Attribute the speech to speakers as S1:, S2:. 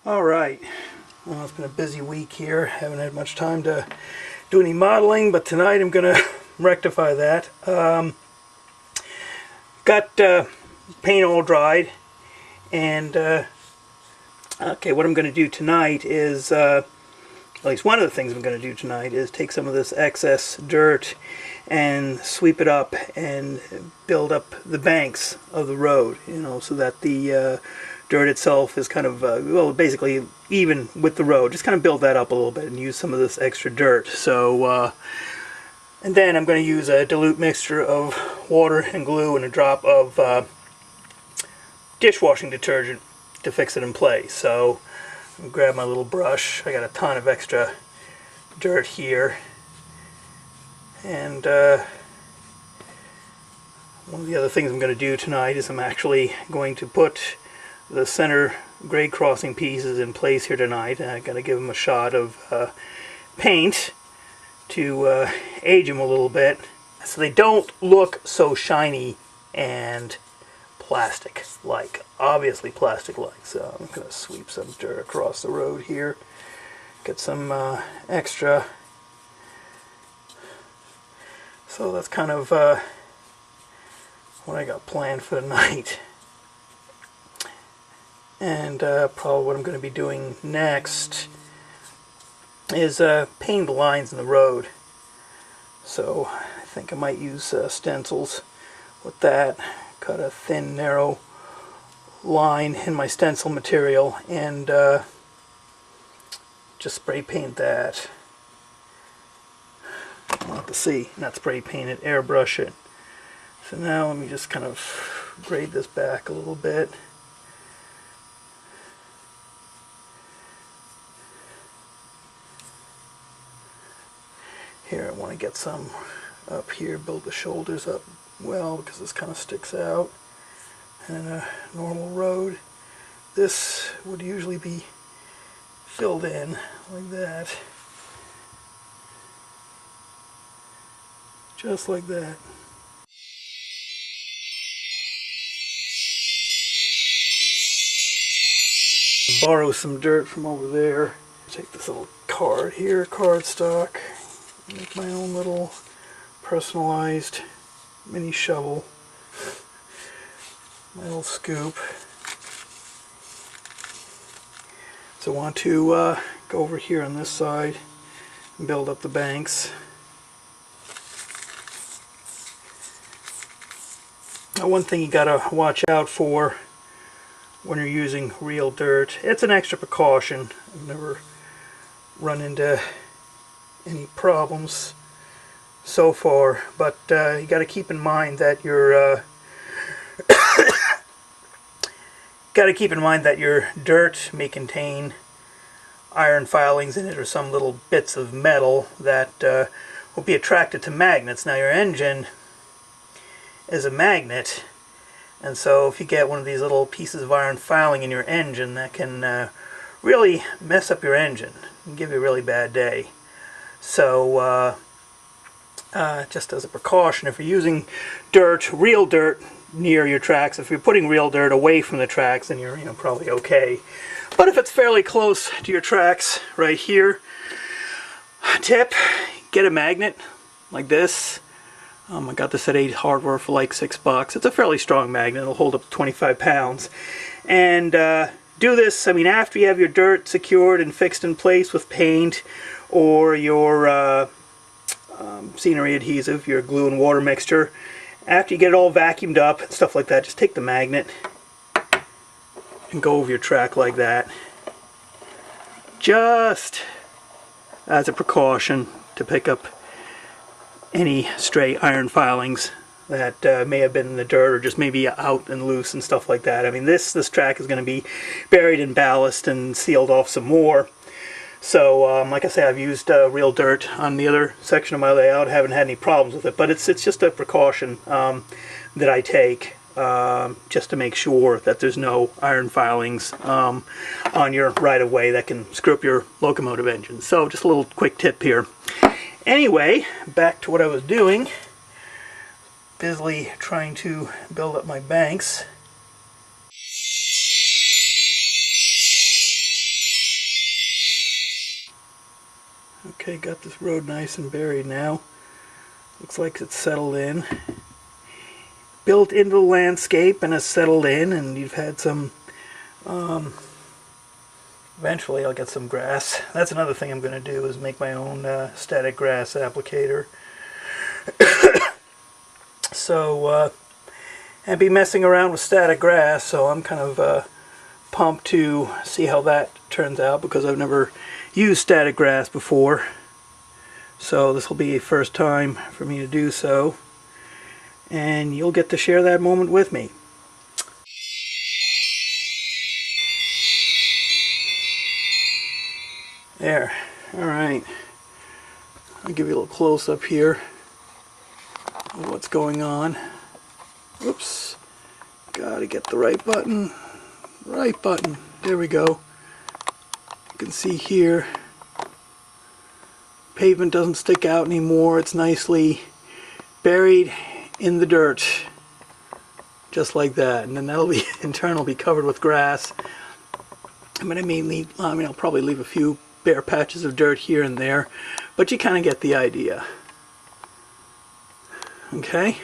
S1: Alright, well, it's been a busy week here. Haven't had much time to do any modeling, but tonight I'm going to rectify that. Got paint all dried, and okay, what I'm going to do tonight is, at least one of the things I'm going to do tonight is take some of this excess dirt and sweep it up and build up the banks of the road, so that the dirt itself is kind of, well, basically even with the road. Just kind of build that up a little bit and use some of this extra dirt. So, and then I'm going to use a dilute mixture of water and glue and a drop of dishwashing detergent to fix it in place. So, I'm going to grab my little brush. I got a ton of extra dirt here. And one of the other things I'm going to do tonight is I'm actually going to put the center grade crossing pieces in place here tonight. I got to give them a shot of paint to age them a little bit so they don't look so shiny and plastic-like, obviously plastic-like. So I'm going to sweep some dirt across the road here, get some extra. So that's kind of what I got planned for the night. And probably what I'm going to be doing next is painting the lines in the road. So I think I might use stencils with that. Cut a thin, narrow line in my stencil material and just spray paint that. I'll have to see, not spray paint it, airbrush it. So now let me just kind of grade this back a little bit. Here I want to get some up here, build the shoulders up well because this kind of sticks out. And a normal road, this would usually be filled in like that. Just like that. Borrow some dirt from over there. Take this little card here, cardstock. Make my own little personalized mini shovel. My little scoop. So I want to go over here on this side and build up the banks. Now, one thing you gotta watch out for when you're using real dirt, it's an extra precaution. I've never run into any problems so far, but you got to keep in mind that your dirt may contain iron filings in it or some little bits of metal that will be attracted to magnets. Now your engine is a magnet, and so if you get one of these little pieces of iron filing in your engine, that can really mess up your engine and give you a really bad day. So just as a precaution, if you're using dirt, real dirt, near your tracks, if you're putting real dirt away from the tracks, then you're probably okay. But if it's fairly close to your tracks, right here, tip, get a magnet like this. I got this at Ace Hardware for like $6. It's a fairly strong magnet. It'll hold up to 25 pounds. And do this, I mean, after you have your dirt secured and fixed in place with paint or your scenery adhesive, your glue and water mixture. After you get it all vacuumed up and stuff like that, just take the magnet and go over your track like that. Just as a precaution to pick up any stray iron filings that may have been in the dirt or just maybe out and loose and stuff like that. I mean, this track is going to be buried in ballast and sealed off some more. So, like I say, I've used real dirt on the other section of my layout. I haven't had any problems with it, but it's just a precaution that I take just to make sure that there's no iron filings on your right-of-way that can screw up your locomotive engine. So, just a little quick tip here. Anyway, back to what I was doing. Busily trying to build up my banks. Okay, got this road nice and buried now. Looks like it's settled in. Built into the landscape and has settled in, and you've had some... eventually I'll get some grass. That's another thing I'm going to do, is make my own static grass applicator. So, and be messing around with static grass, so I'm kind of pumped to see how that turns out, because I've never used static grass before. So this will be a first time for me to do so, and you'll get to share that moment with me. There. Alright. I'll give you a little close-up here of what's going on. Oops. Gotta get the right button. Right button. There we go. You can see here, pavement doesn't stick out anymore. It's nicely buried in the dirt. Just like that. And then that'll be, in turn, will be covered with grass. But I'll probably leave a few bare patches of dirt here and there, but you kind of get the idea. Okay?